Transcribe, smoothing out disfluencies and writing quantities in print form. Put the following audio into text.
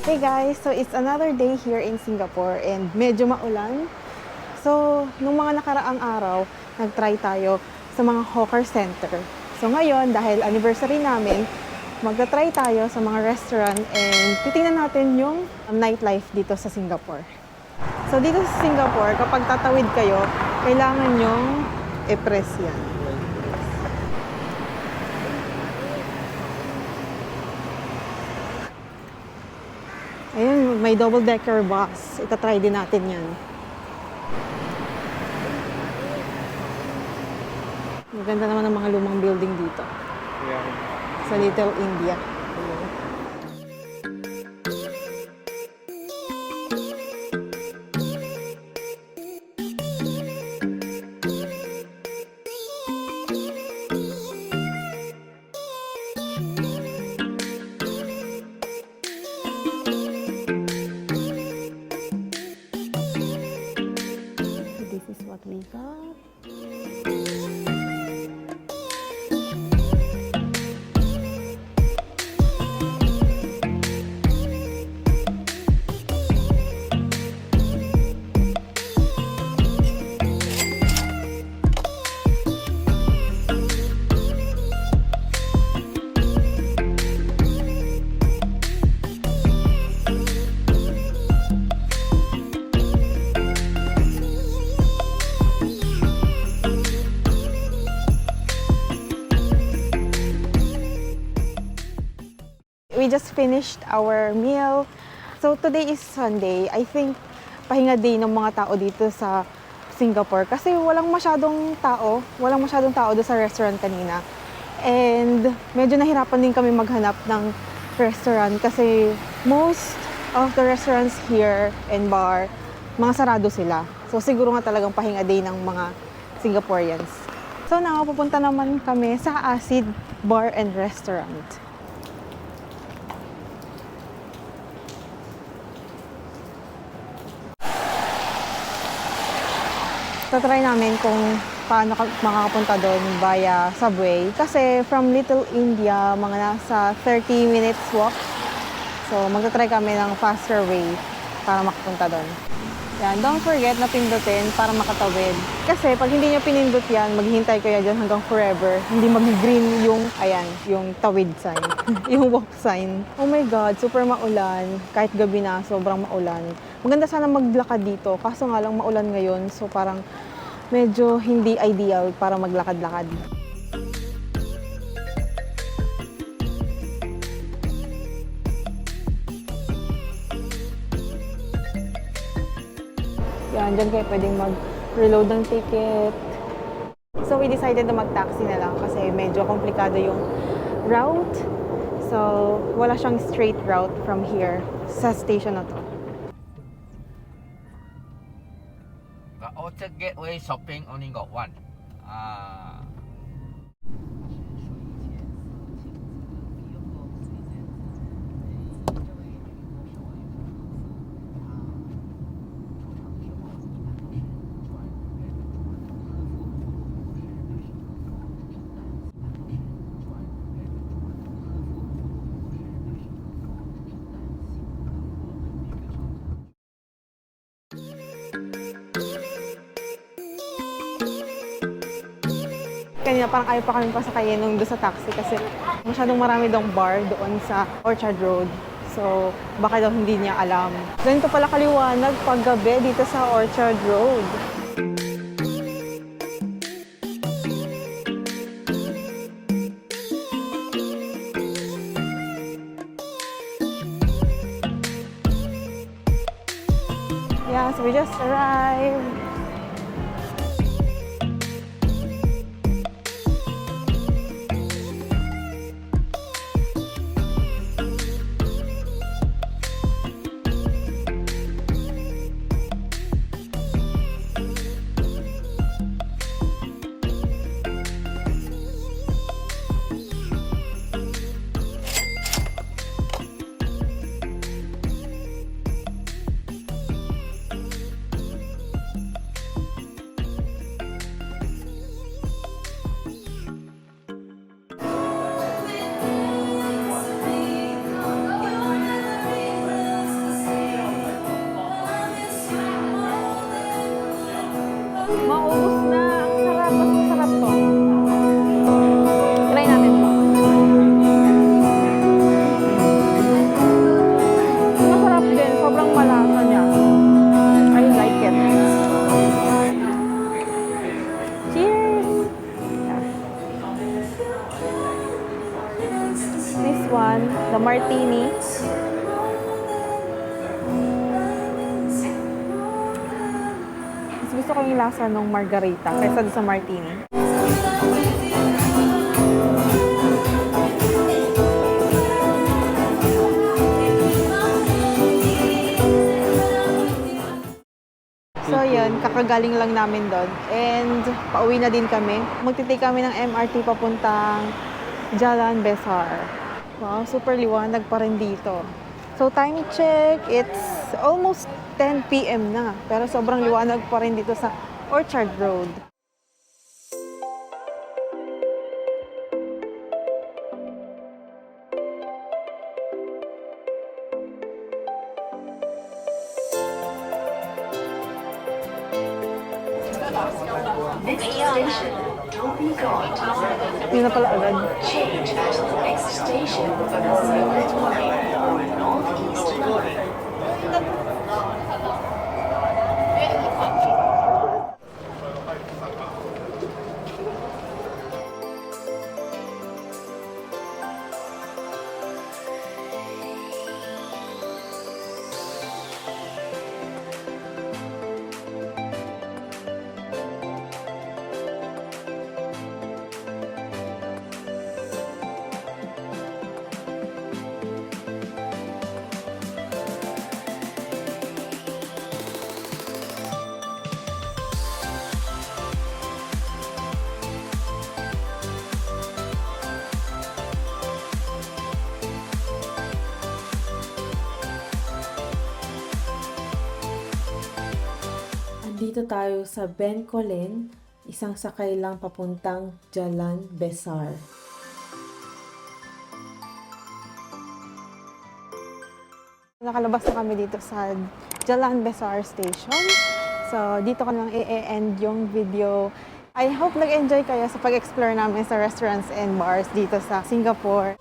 Hey guys, so it's another day here in Singapore and medyo maulan. So, nung mga nakaraang araw, nag-try tayo sa mga hawker center. So ngayon, dahil anniversary namin, magta-try tayo sa mga restaurant and titingnan natin yung nightlife dito sa Singapore. So dito sa Singapore, kapag tatawid kayo, kailangan yung e-press yan. Ayun, may double-decker bus. Itatry din natin yan. Maganda naman ang mga lumang building dito. Yeah. Sa Little India. This is what we got. We just finished our meal. So today is Sunday. I think pahinga day ng mga tao dito sa Singapore kasi walang masyadong tao doon sa restaurant kanina. And medyo nahirapan din kami maghanap ng restaurant kasi most of the restaurants here and bar, mga sarado sila. So siguro nga talagang pahinga day ng mga Singaporeans. So now, pupunta naman kami sa Acid Bar and Restaurant. Try namin kung paano makakapunta doon via subway. Kasi from Little India, mga nasa 30 minutes walk. So magta-try kami ng faster way para makapunta doon. Yan, don't forget na pindutin para makatawid. Kasi pag hindi nyo pinindot yan, maghihintay kayo dyan hanggang forever. Hindi mag-green yung, ayan, yung tawid sign, yung walk sign. Oh my God, super maulan. Kahit gabi na, sobrang maulan. Maganda sana maglakad dito, kaso nga lang maulan ngayon. So parang medyo hindi ideal para maglakad-lakad. Yan, dyan kayo pwedeng mag-reload ng ticket. So we decided na mag-taxi na lang kasi medyo komplikado yung route. So wala siyang straight route from here sa station na to. The Orchard Gateway shopping only got one. Kanina parang ayaw pa kami pasakayin nung doon sa taxi kasi masyadong marami daw bar doon sa Orchard Road. So, baka daw hindi niya alam. Ganito pala kaliwanag pag gabi dito sa Orchard Road. Yeah, so we just arrived. gusto ko yung lasa ng margarita kaysa sa martini. So yun, kakagaling lang namin doon. And pauwi na din kami. Magtitake kami ng MRT papuntang Jalan Besar. Wow, super liwanag pa rin dito. So time check, it's almost 10 p.m. na. Pero sobrang liwanag pa rin dito sa Orchard Road. Next station, Dolby Gate. Yun na pala agad. Change at the next station of the North Line or Northeast Line. Dito tayo sa Bencolen, isang sakay lang papuntang Jalan Besar. Nakalabas na kami dito sa Jalan Besar Station. So, dito ko lang i-end yung video. I hope nag-enjoy kayo sa pag-explore namin sa restaurants and bars dito sa Singapore.